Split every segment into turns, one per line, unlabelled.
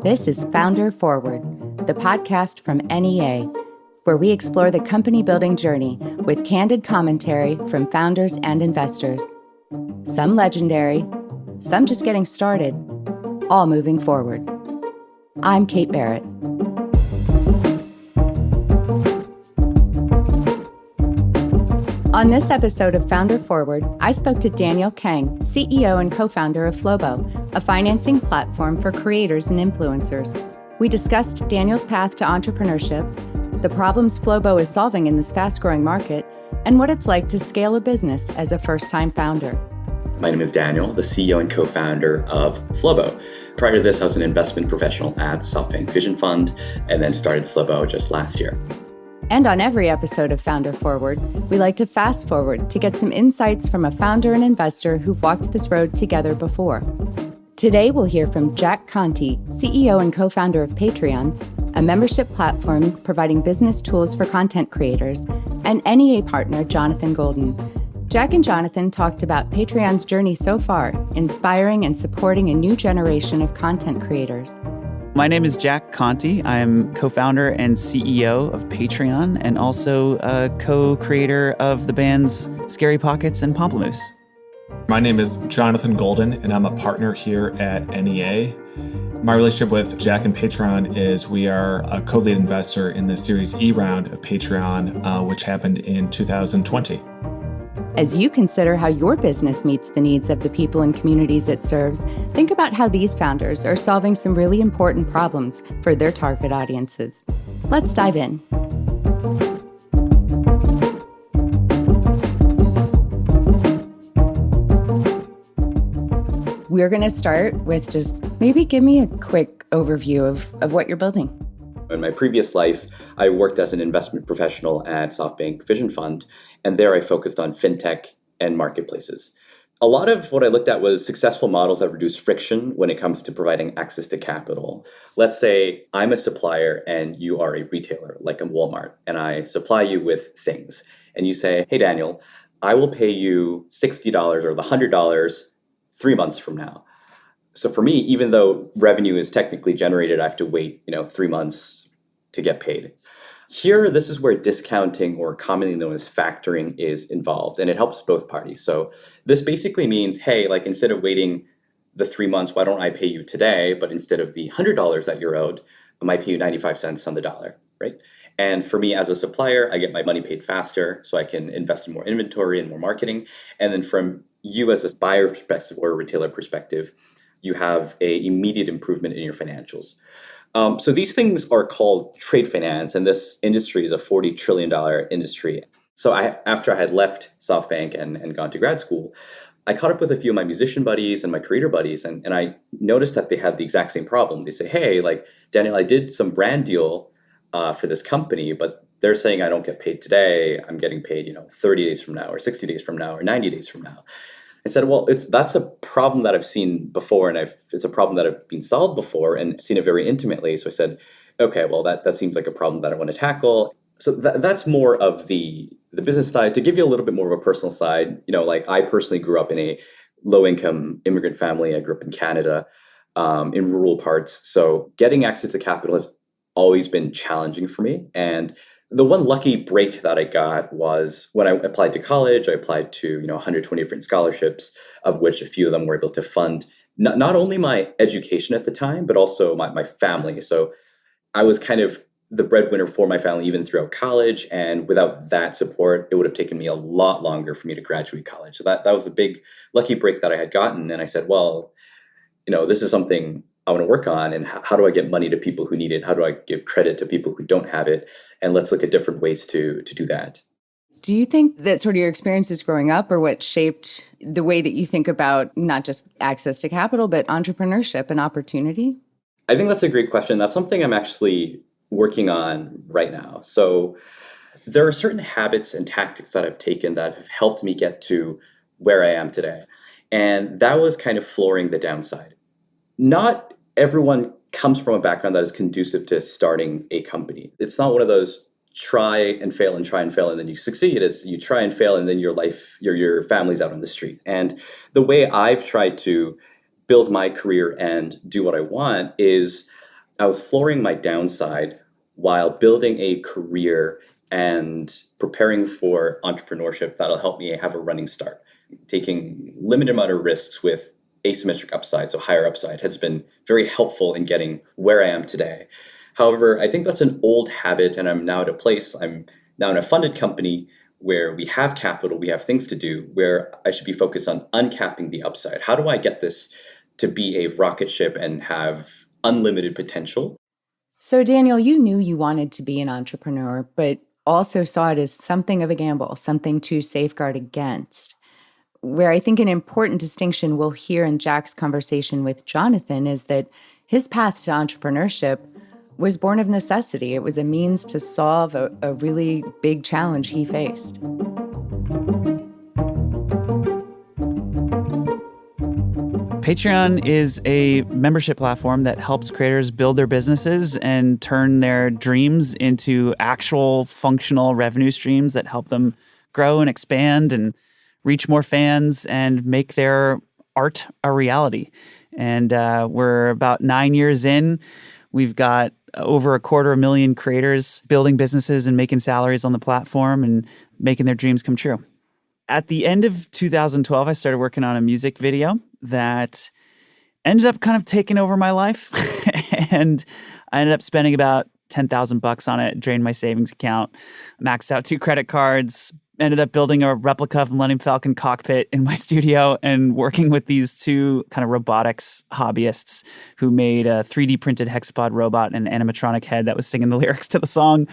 This is Founder Forward, the podcast from NEA, where we explore the company building journey with candid commentary from founders and investors. Some legendary, some just getting started, all moving forward. I'm Kate Barrett. On this episode of Founder Forward, I spoke to Daniel Kang, CEO and co-founder of Flowbo, a financing platform for creators and influencers. We discussed Daniel's path to entrepreneurship, the problems Flowbo is solving in this fast-growing market, and what it's like to scale a business as a first-time founder.
My name is Daniel, the CEO and co-founder of Flowbo. Prior to this, I was an investment professional at SoftBank Vision Fund, and then started Flowbo just last year.
And on every episode of Founder Forward, we like to fast forward to get some insights from a founder and investor who've walked this road together before. Today, we'll hear from Jack Conte, CEO and co-founder of Patreon, a membership platform providing business tools for content creators, and NEA partner Jonathan Golden. Jack and Jonathan talked about Patreon's journey so far, inspiring and supporting a new generation of content creators.
My name is Jack Conte. I'm co-founder and CEO of Patreon and also a co-creator of the bands Scary Pockets and Pomplamoose.
My name is Jonathan Golden, and I'm a partner here at NEA. My relationship with Jack and Patreon is we are a co-lead investor in the Series E round of Patreon, which happened in 2020.
As you consider how your business meets the needs of the people and communities it serves, think about how these founders are solving some really important problems for their target audiences. Let's dive in. We're going to start with just maybe give me a quick overview of what you're building.
In my previous life, I worked as an investment professional at SoftBank Vision Fund, and there I focused on fintech and marketplaces. A lot of what I looked at was successful models that reduce friction when it comes to providing access to capital. Let's say I'm a supplier and you are a retailer, like a Walmart, and I supply you with things. And you say, hey, Daniel, I will pay you $60 or the $100 3 months from now. So for me, even though revenue is technically generated, I have to wait, 3 months to get paid. Here, this is where discounting, or commonly known as factoring, is involved, and it helps both parties. So this basically means, hey, instead of waiting the 3 months, why don't I pay you today? But instead of the $100 that you're owed, I might pay you 95 cents on the dollar, right? And for me as a supplier, I get my money paid faster, so I can invest in more inventory and more marketing. And then from you as a buyer perspective or a retailer perspective, you have an immediate improvement in your financials. So these things are called trade finance, and this industry is a $40 trillion industry. So after I had left SoftBank and gone to grad school, I caught up with a few of my musician buddies and my creator buddies, and I noticed that they had the exact same problem. They say, hey, Daniel, I did some brand deal for this company, but they're saying I don't get paid today. I'm getting paid, 30 days from now or 60 days from now or 90 days from now. I said, well, that's a problem that I've seen before, and it's a problem that I've been solved before and seen it very intimately. So I said, okay, well, that seems like a problem that I want to tackle. So that's more of the business side. To give you a little bit more of a personal side, I personally grew up in a low-income immigrant family. I grew up in Canada, in rural parts. So getting access to capital has always been challenging for me. And the one lucky break that I got was when I applied to college. I applied to 120 different scholarships, of which a few of them were able to fund not only my education at the time, but also my family. So I was kind of the breadwinner for my family even throughout college. And without that support, it would have taken me a lot longer for me to graduate college. So that was a big lucky break that I had gotten. And I said, well, this is something I want to work on, and how do I get money to people who need it? How do I give credit to people who don't have it? And let's look at different ways to do that.
Do you think that sort of your experiences growing up are what shaped the way that you think about not just access to capital, but entrepreneurship and opportunity?
I think that's a great question. That's something I'm actually working on right now. So there are certain habits and tactics that I've taken that have helped me get to where I am today. And that was kind of flooring the downside. Not everyone comes from a background that is conducive to starting a company. It's not one of those try and fail and then you succeed. It's you try and fail and then your family's out on the street. And the way I've tried to build my career and do what I want is I was flooring my downside while building a career and preparing for entrepreneurship that'll help me have a running start. Taking limited amount of risks with asymmetric upside, so higher upside, has been very helpful in getting where I am today. However, I think that's an old habit, and I'm now now in a funded company where we have capital, we have things to do, where I should be focused on uncapping the upside. How do I get this to be a rocket ship and have unlimited potential?
So, Daniel, you knew you wanted to be an entrepreneur, but also saw it as something of a gamble, something to safeguard against. Where I think an important distinction we'll hear in Jack's conversation with Jonathan is that his path to entrepreneurship was born of necessity. It was a means to solve a really big challenge he faced.
Patreon is a membership platform that helps creators build their businesses and turn their dreams into actual functional revenue streams that help them grow and expand and reach more fans and make their art a reality. And we're about 9 years in. We've got over 250,000 creators building businesses and making salaries on the platform and making their dreams come true. At the end of 2012, I started working on a music video that ended up kind of taking over my life. And I ended up spending about $10,000 on it, drained my savings account, maxed out 2 credit cards, ended up building a replica of Millennium Falcon cockpit in my studio and working with these 2 kind of robotics hobbyists who made a 3D printed hexapod robot and an animatronic head that was singing the lyrics to the song.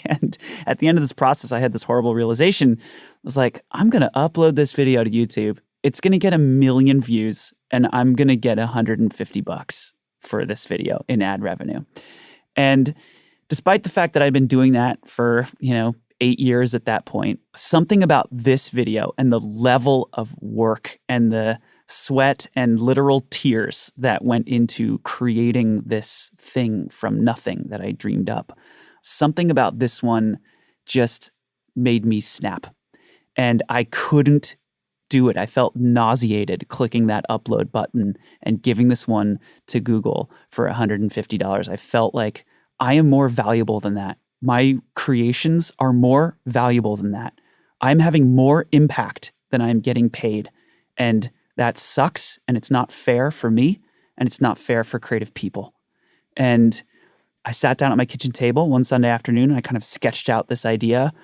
And at the end of this process, I had this horrible realization. I was like, I'm going to upload this video to YouTube. It's going to get 1 million views and I'm going to get $150 for this video in ad revenue. And despite the fact that I'd been doing that for, 8 years at that point, something about this video and the level of work and the sweat and literal tears that went into creating this thing from nothing that I dreamed up, something about this one just made me snap. And I couldn't do it. I felt nauseated clicking that upload button and giving this one to Google for $150. I felt like I am more valuable than that. My creations are more valuable than that. I'm having more impact than I'm getting paid. And that sucks. And it's not fair for me. And it's not fair for creative people. And I sat down at my kitchen table one Sunday afternoon and I kind of sketched out this idea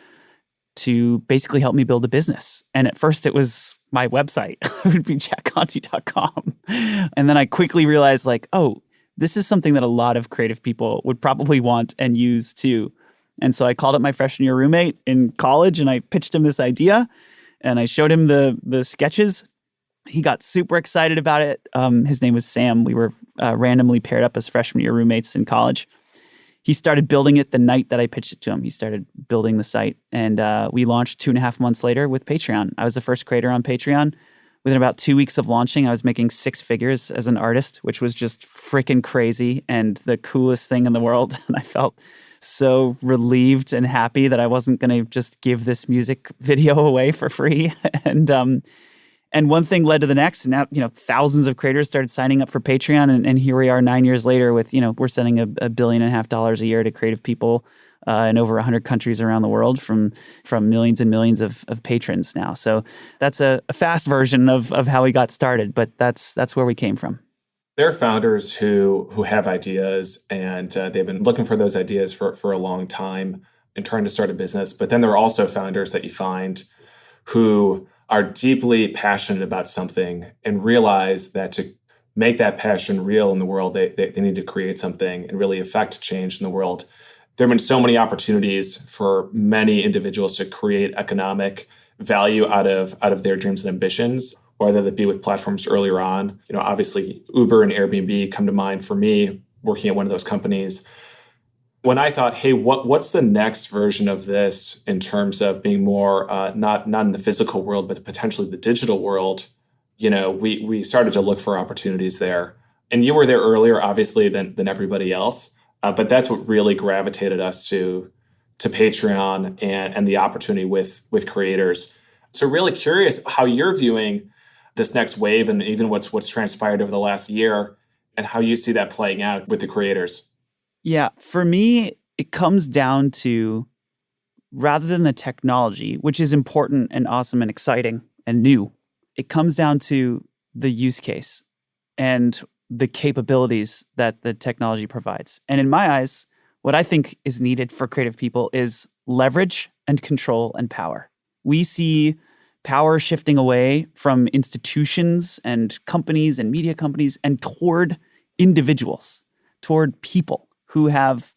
to basically help me build a business. And at first it was my website. It would be jackconti.com. And then I quickly realized this is something that a lot of creative people would probably want and use too. And so I called up my freshman year roommate in college and I pitched him this idea and I showed him the sketches. He got super excited about it. His name was Sam. We were randomly paired up as freshman year roommates in college. He started building it the night that I pitched it to him. He started building the site and we launched 2.5 months later with Patreon. I was the first creator on Patreon. Within about 2 weeks of launching, I was making 6 figures as an artist, which was just freaking crazy and the coolest thing in the world. And I felt so relieved and happy that I wasn't going to just give this music video away for free. And one thing led to the next. And now, thousands of creators started signing up for Patreon. And here we are 9 years later with, we're sending $1.5 billion a year to creative people in over 100 countries around the world from millions and millions of patrons now. So that's a fast version of how we got started, but that's where we came from.
There are founders who have ideas and they've been looking for those ideas for a long time and trying to start a business. But then there are also founders that you find who are deeply passionate about something and realize that to make that passion real in the world, they need to create something and really affect change in the world. There have been so many opportunities for many individuals to create economic value out of their dreams and ambitions, whether that be with platforms earlier on. Obviously Uber and Airbnb come to mind for me working at one of those companies. When I thought, hey, what's the next version of this in terms of being more not in the physical world, but potentially the digital world, we started to look for opportunities there. And you were there earlier, obviously, than everybody else. But that's what really gravitated us to Patreon and the opportunity with creators. So really curious how you're viewing this next wave and even what's transpired over the last year and how you see that playing out with the creators.
Yeah, for me, it comes down to rather than the technology, which is important and awesome and exciting and new, it comes down to the use case and the capabilities that the technology provides. And in my eyes, what I think is needed for creative people is leverage and control and power. We see power shifting away from institutions and companies and media companies and toward individuals, toward people who have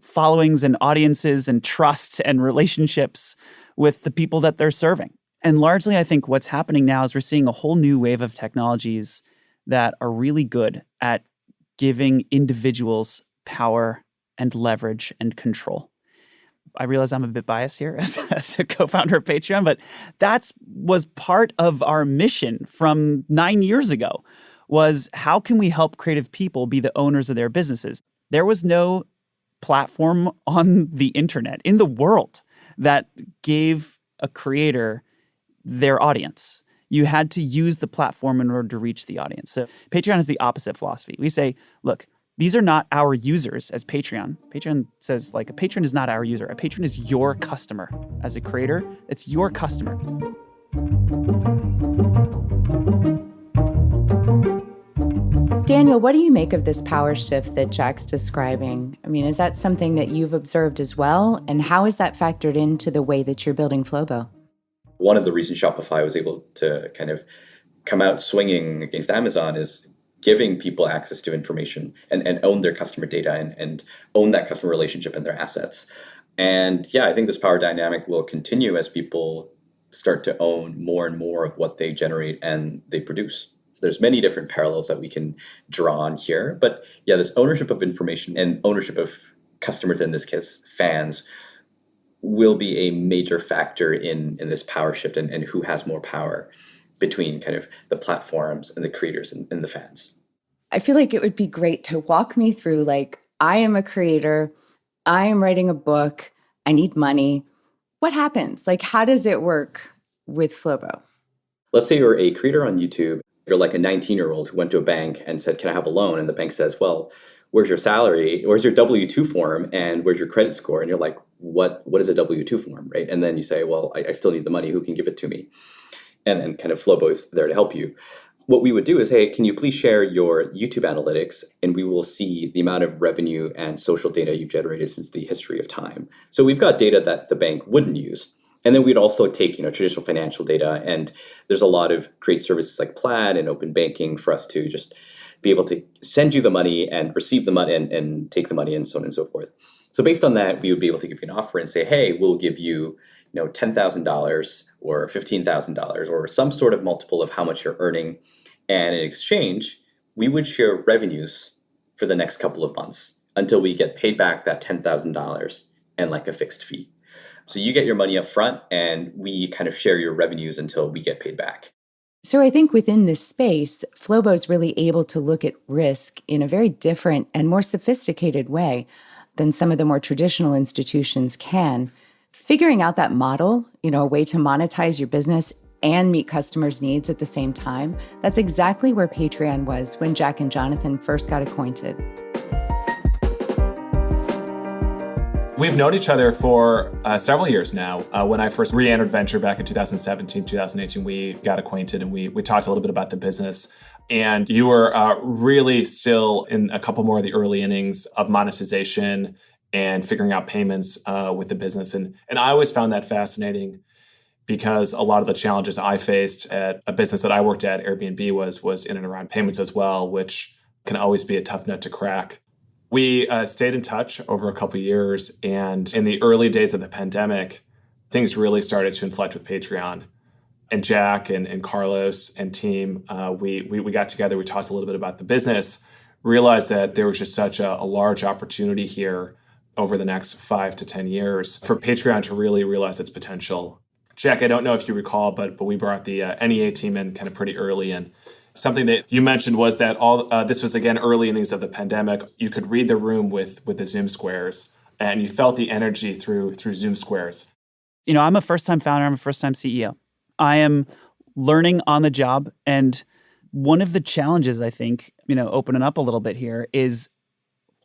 followings and audiences and trust and relationships with the people that they're serving. And largely, I think what's happening now is we're seeing a whole new wave of technologies that are really good at giving individuals power and leverage and control. I realize I'm a bit biased here as a co-founder of Patreon, but that was part of our mission from 9 years ago, was how can we help creative people be the owners of their businesses? There was no platform on the internet in the world that gave a creator their audience. You had to use the platform in order to reach the audience. So Patreon is the opposite philosophy. We say, look, these are not our users as Patreon. Patreon says, like, a patron is not our user. A patron is your customer. As a creator, it's your customer.
Daniel, what do you make of this power shift that Jack's describing? I mean, is that something that you've observed as well? And how is that factored into the way that you're building Flowbo?
One of the reasons Shopify was able to kind of come out swinging against Amazon is giving people access to information and own their customer data and own that customer relationship and their assets. And yeah, I think this power dynamic will continue as people start to own more and more of what they generate and they produce. There's many different parallels that we can draw on here. But yeah, this ownership of information and ownership of customers, in this case, fans, will be a major factor in this power shift and who has more power between kind of the platforms and the creators and the fans.
I feel like it would be great to walk me through, like, I am a creator, I am writing a book, I need money. What happens? Like, how does it work with Flowbo?
Let's say you're a creator on YouTube. You're like a 19-year-old who went to a bank and said, can I have a loan? And the bank says, well, where's your salary? Where's your W-2 form? And where's your credit score? And you're like, what is a W-2 form, right? And then you say, well, I still need the money. Who can give it to me? And then kind of Flowbo is there to help you. What we would do is, hey, can you please share your YouTube analytics? And we will see the amount of revenue and social data you've generated since the history of time. So we've got data that the bank wouldn't use. And then we'd also take, traditional financial data. And there's a lot of great services like Plaid and open banking for us to just be able to send you the money and receive the money and take the money and so on and so forth. So based on that, we would be able to give you an offer and say, hey, we'll give you, $10,000 or $15,000 or some sort of multiple of how much you're earning. And in exchange, we would share revenues for the next couple of months until we get paid back that $10,000 and like a fixed fee. So you get your money up front and we kind of share your revenues until we get paid back.
So I think within this space, Flowbo is really able to look at risk in a very different and more sophisticated way than some of the more traditional institutions can. Figuring out that model, a way to monetize your business and meet customers' needs at the same time, that's exactly where Patreon was when Jack and Jonathan first got acquainted.
We've known each other for several years now. When I first re-entered venture back in 2017, 2018, we got acquainted and we talked a little bit about the business. And you were really still in a couple more of the early innings of monetization and figuring out payments with the business. And I always found that fascinating because a lot of the challenges I faced at a business that I worked at, Airbnb, was in and around payments as well, which can always be a tough nut to crack. We stayed in touch over a couple of years, and in the early days of the pandemic, things really started to inflect with Patreon. And Jack and Carlos and team, we got together, we talked a little bit about the business, realized that there was just such a large opportunity here over the next 5 to 10 years for Patreon to really realize its potential. Jack, I don't know if you recall, but we brought the NEA team in kind of pretty early, and something that you mentioned was that this was, again, early innings of the pandemic. You could read the room with the Zoom squares, and you felt the energy through Zoom squares.
I'm a first-time founder. I'm a first-time CEO. I am learning on the job. And one of the challenges, I think, opening up a little bit here is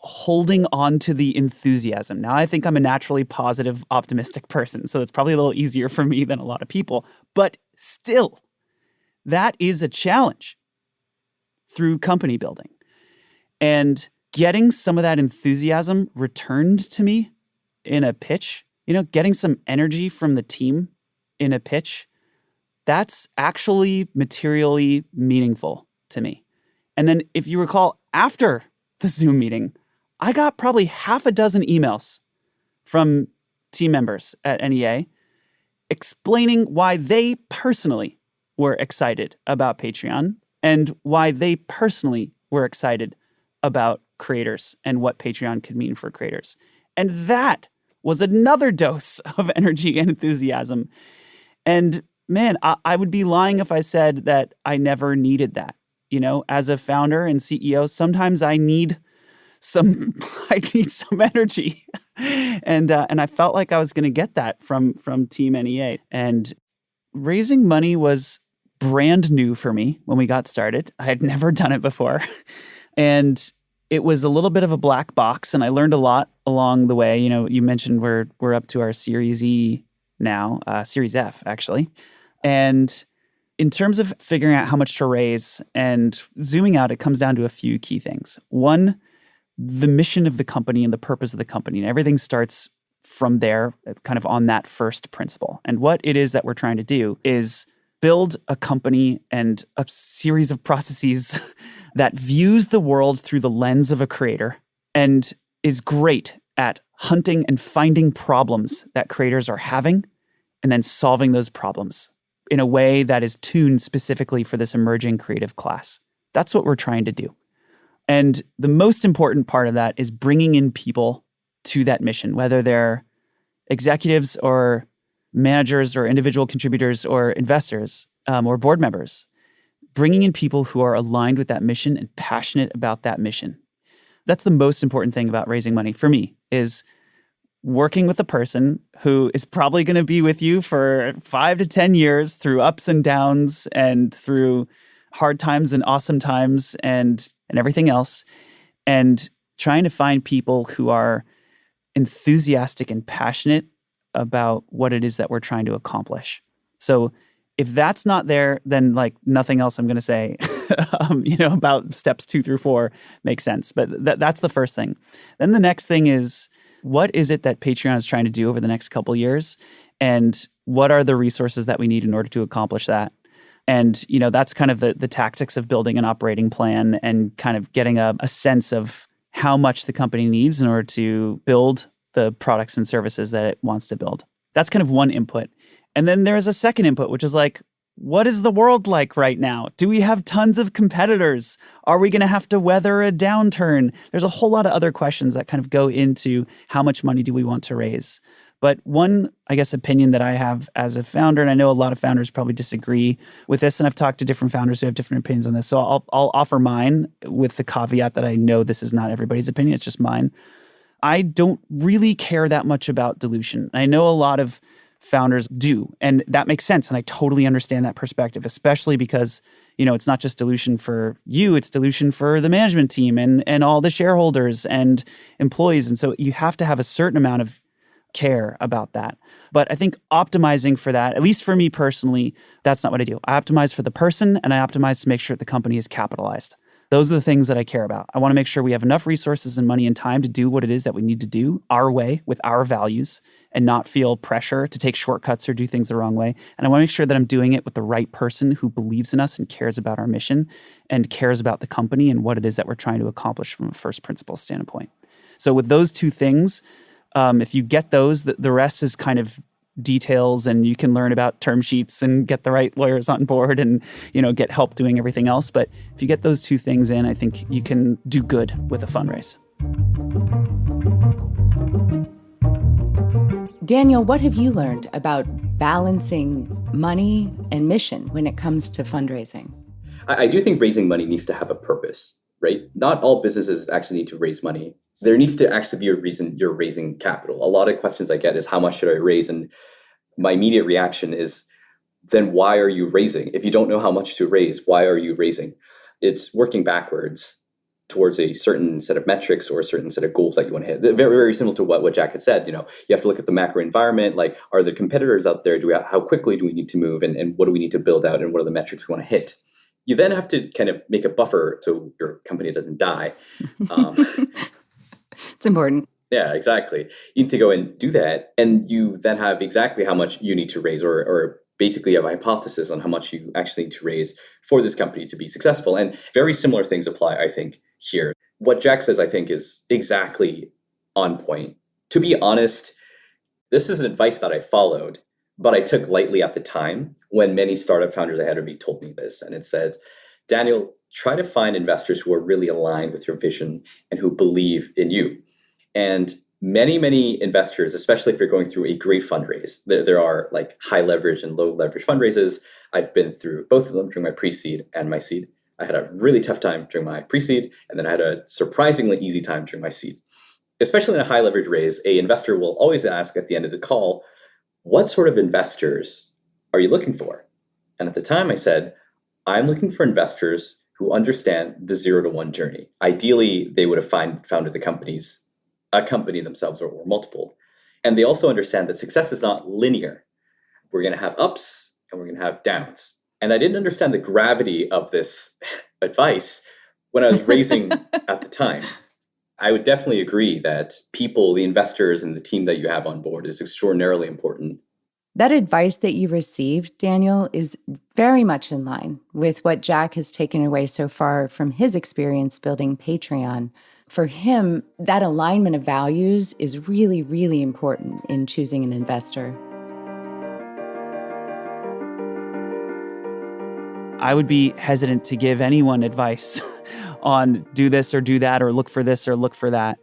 holding on to the enthusiasm. Now, I think I'm a naturally positive, optimistic person, so it's probably a little easier for me than a lot of people. But still, that is a challenge through company building. And getting some of that enthusiasm returned to me in a pitch, getting some energy from the team in a pitch, that's actually materially meaningful to me. And then if you recall, after the Zoom meeting, I got probably half a dozen emails from team members at NEA explaining why they personally were excited about Patreon and why they personally were excited about creators and what Patreon could mean for creators. And that was another dose of energy and enthusiasm. And man, I would be lying if I said that I never needed that. As a founder and CEO, sometimes I need some energy. And I felt like I was going to get that from Team NEA. And raising money was brand new for me when we got started. I had never done it before. And it was a little bit of a black box, and I learned a lot along the way. You mentioned we're up to our Series E now, Series F, actually. And in terms of figuring out how much to raise and zooming out, it comes down to a few key things. One, the mission of the company and the purpose of the company. And everything starts from there, kind of on that first principle. And what it is that we're trying to do is build a company and a series of processes that views the world through the lens of a creator and is great at hunting and finding problems that creators are having and then solving those problems in a way that is tuned specifically for this emerging creative class. That's what we're trying to do. And the most important part of that is bringing in people to that mission, whether they're executives or managers or individual contributors or investors or board members, bringing in people who are aligned with that mission and passionate about that mission. That's the most important thing about raising money for me, is working with a person who is probably going to be with you for 5 to 10 years through ups and downs and through hard times and awesome times and everything else, and trying to find people who are enthusiastic and passionate about what it is that we're trying to accomplish. So if that's not there, then like nothing else I'm going to say, about steps 2 through 4 makes sense. But that's the first thing. Then the next thing is, what is it that Patreon is trying to do over the next couple years? And what are the resources that we need in order to accomplish that? And, that's kind of the tactics of building an operating plan and kind of getting a sense of how much the company needs in order to build the products and services that it wants to build. That's kind of one input. And then there's a second input, which is like, what is the world like right now? Do we have tons of competitors? Are we going to have to weather a downturn? There's a whole lot of other questions that kind of go into how much money do we want to raise. But one, I guess, opinion that I have as a founder, and I know a lot of founders probably disagree with this, and I've talked to different founders who have different opinions on this. So I'll offer mine with the caveat that I know this is not everybody's opinion. It's just mine. I don't really care that much about dilution. I know a lot of founders do, and that makes sense. And I totally understand that perspective, especially because, it's not just dilution for you, it's dilution for the management team and all the shareholders and employees. And so you have to have a certain amount of care about that. But I think optimizing for that, at least for me personally, that's not what I do. I optimize for the person, and I optimize to make sure the company is capitalized. Those are the things that I care about. I want to make sure we have enough resources and money and time to do what it is that we need to do our way with our values and not feel pressure to take shortcuts or do things the wrong way. And I want to make sure that I'm doing it with the right person who believes in us and cares about our mission and cares about the company and what it is that we're trying to accomplish from a first principles standpoint. So with those two things, if you get those, the rest is kind of details, and you can learn about term sheets and get the right lawyers on board and, get help doing everything else. But if you get those two things in, I think you can do good with a fundraise.
Daniel, what have you learned about balancing money and mission when it comes to fundraising?
I do think raising money needs to have a purpose, right? Not all businesses actually need to raise money. There needs to actually be a reason you're raising capital. A lot of questions I get is, how much should I raise? And my immediate reaction is, then why are you raising? If you don't know how much to raise, why are you raising? It's working backwards towards a certain set of metrics or a certain set of goals that you want to hit. Very, very similar to what Jack had said. You have to look at the macro environment. Like, are there competitors out there? How quickly do we need to move? And what do we need to build out? And what are the metrics we want to hit? You then have to kind of make a buffer so your company doesn't die.
It's important.
Yeah, exactly. You need to go and do that. And you then have exactly how much you need to raise, or basically have a hypothesis on how much you actually need to raise for this company to be successful. And very similar things apply, I think, here. What Jack says, I think, is exactly on point. To be honest, this is an advice that I followed, but I took lightly at the time when many startup founders ahead of me told me this. And it says, Daniel, try to find investors who are really aligned with your vision and who believe in you. And many investors, especially if you're going through a great fundraise, there are like high leverage and low leverage fundraises. I've been through both of them during my pre-seed and my seed. I had a really tough time during my pre-seed, and then I had a surprisingly easy time during my seed. Especially in a high leverage raise, an investor will always ask at the end of the call, what sort of investors are you looking for? And at the time I said, I'm looking for investors who understand the 0 to 1 journey. Ideally, they would have founded a company themselves or multiple. And they also understand that success is not linear. We're going to have ups and we're going to have downs. And I didn't understand the gravity of this advice when I was raising at the time. I would definitely agree that people, the investors and the team that you have on board is extraordinarily important.
That advice that you received, Daniel, is very much in line with what Jack has taken away so far from his experience building Patreon. For him, that alignment of values is really, really important in choosing an investor.
I would be hesitant to give anyone advice on do this or do that or look for this or look for that.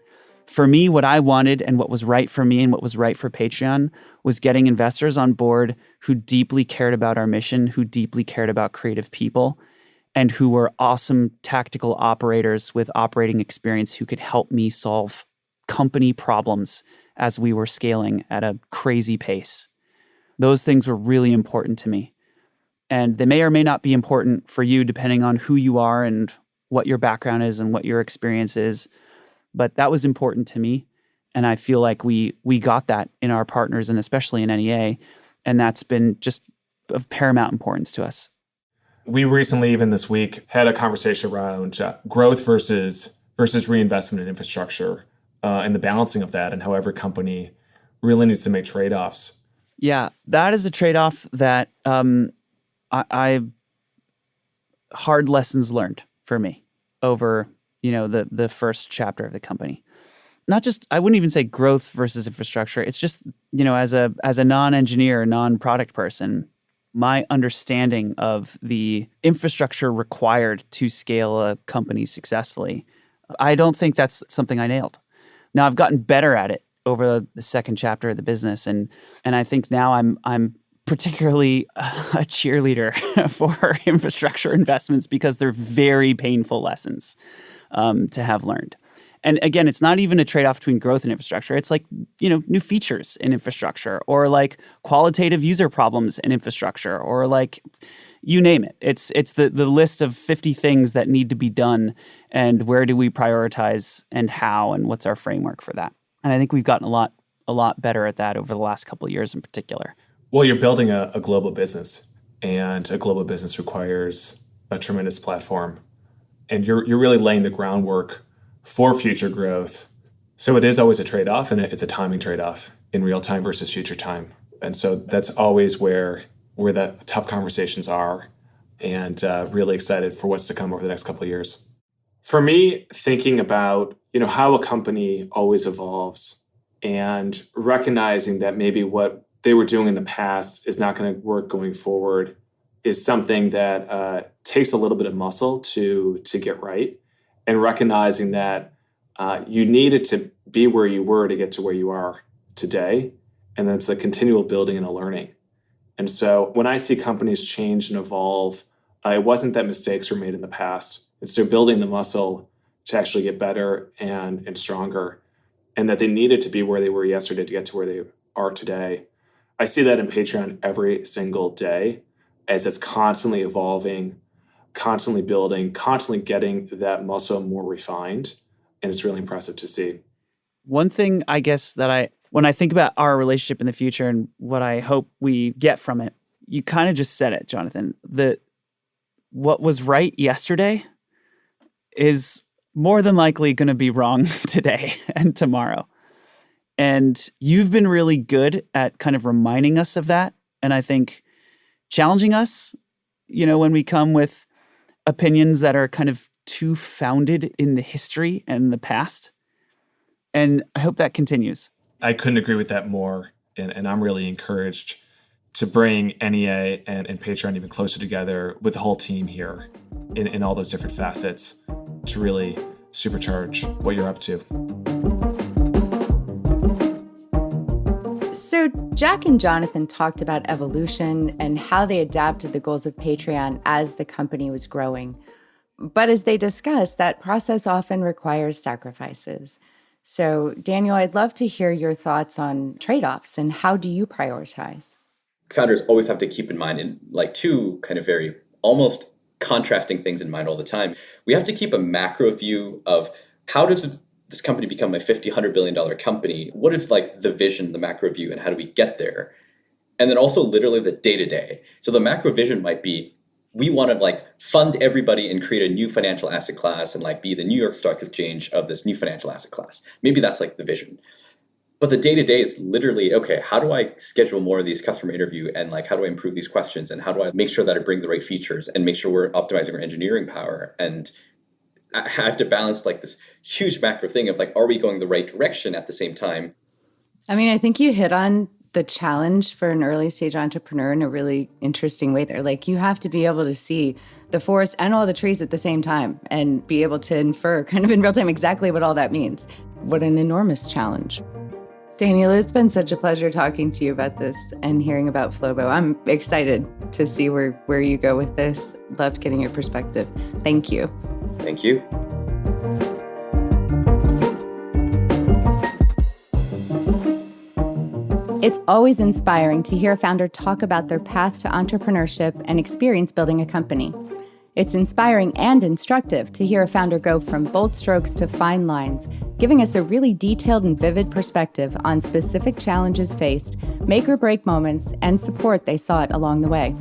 For me, what I wanted and what was right for me and what was right for Patreon was getting investors on board who deeply cared about our mission, who deeply cared about creative people, and who were awesome tactical operators with operating experience who could help me solve company problems as we were scaling at a crazy pace. Those things were really important to me. And they may or may not be important for you depending on who you are and what your background is and what your experience is. But that was important to me. And I feel like we got that in our partners and especially in NEA. And that's been just of paramount importance to us.
We recently, even this week, had a conversation around growth versus reinvestment in infrastructure and the balancing of that and how every company really needs to make trade-offs.
Yeah, that is a trade-off that I hard lessons learned for me over, the first chapter of the company. Not just, I wouldn't even say growth versus infrastructure. It's just, as a non-engineer, non-product person, my understanding of the infrastructure required to scale a company successfully, I don't think that's something I nailed. Now I've gotten better at it over the second chapter of the business, and I think now I'm particularly a cheerleader for infrastructure investments because they're very painful lessons to have learned. And again, it's not even a trade-off between growth and infrastructure. It's like, new features in infrastructure or like qualitative user problems in infrastructure or like you name it. It's the list of 50 things that need to be done and where do we prioritize and how and what's our framework for that. And I think we've gotten a lot better at that over the last couple of years in particular.
Well, you're building a global business, and a global business requires a tremendous platform. And you're really laying the groundwork for future growth. So it is always a trade-off, and it's a timing trade-off in real time versus future time. And so that's always where the tough conversations are, and really excited for what's to come over the next couple of years. For me, thinking about how a company always evolves and recognizing that maybe what they were doing in the past is not going to work going forward is something that takes a little bit of muscle to get right. And recognizing that you needed to be where you were to get to where you are today. And that's a continual building and a learning. And so when I see companies change and evolve, it wasn't that mistakes were made in the past. It's they're building the muscle to actually get better and stronger. And that they needed to be where they were yesterday to get to where they are today. I see that in Patreon every single day as it's constantly evolving, constantly building, constantly getting that muscle more refined. And it's really impressive to see.
One thing I guess that when I think about our relationship in the future and what I hope we get from it, you kind of just said it, Jonathan, that what was right yesterday is more than likely going to be wrong today and tomorrow. And you've been really good at kind of reminding us of that. And I think challenging us, when we come with opinions that are kind of too founded in the history and the past. And I hope that continues.
I couldn't agree with that more. And I'm really encouraged to bring NEA and Patreon even closer together with the whole team here in all those different facets to really supercharge what you're up to.
So Jack and Jonathan talked about evolution and how they adapted the goals of Patreon as the company was growing. But as they discussed, that process often requires sacrifices. So Daniel, I'd love to hear your thoughts on trade-offs and how do you prioritize?
Founders always have to keep in mind, and like two kind of very almost contrasting things in mind all the time. We have to keep a macro view of how does this company become a $50, $100 billion company? What is like the vision, the macro view, and how do we get there? And then also literally the day-to-day. So the macro vision might be, we want to like fund everybody and create a new financial asset class and like be the New York Stock Exchange of this new financial asset class. Maybe that's like the vision. But the day-to-day is literally, okay, how do I schedule more of these customer interview and like, how do I improve these questions? And how do I make sure that I bring the right features and make sure we're optimizing our engineering power? And I have to balance like this huge macro thing of like, are we going the right direction at the same time?
I mean, I think you hit on the challenge for an early stage entrepreneur in a really interesting way there. Like you have to be able to see the forest and all the trees at the same time and be able to infer kind of in real time exactly what all that means. What an enormous challenge. Daniel, it's been such a pleasure talking to you about this and hearing about Flowbo. I'm excited to see where you go with this. Loved getting your perspective. Thank you.
Thank you.
It's always inspiring to hear a founder talk about their path to entrepreneurship and experience building a company. It's inspiring and instructive to hear a founder go from bold strokes to fine lines, giving us a really detailed and vivid perspective on specific challenges faced, make or break moments, and support they sought along the way.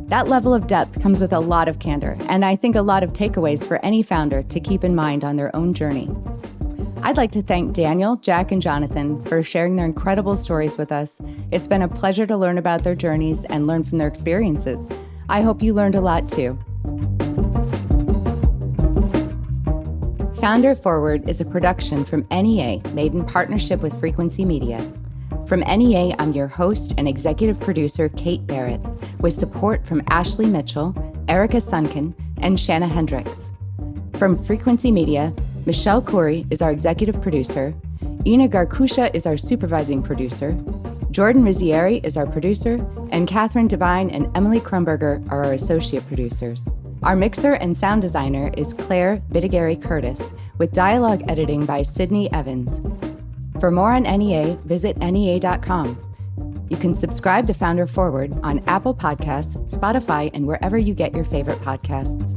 That level of depth comes with a lot of candor, and I think a lot of takeaways for any founder to keep in mind on their own journey. I'd like to thank Daniel, Jack, and Jonathan for sharing their incredible stories with us. It's been a pleasure to learn about their journeys and learn from their experiences. I hope you learned a lot too. Founder Forward is a production from NEA made in partnership with Frequency Media. From NEA, I'm your host and executive producer, Kate Barrett, with support from Ashley Mitchell, Erica Sunken, and Shanna Hendricks. From Frequency Media, Michelle Corey is our executive producer, Ina Garkusha is our supervising producer, Jordan Rizzieri is our producer, and Catherine Devine and Emily Krumberger are our associate producers. Our mixer and sound designer is Claire Bidigary Curtis, with dialogue editing by Sydney Evans. For more on NEA, visit NEA.com. You can subscribe to Founder Forward on Apple Podcasts, Spotify, and wherever you get your favorite podcasts.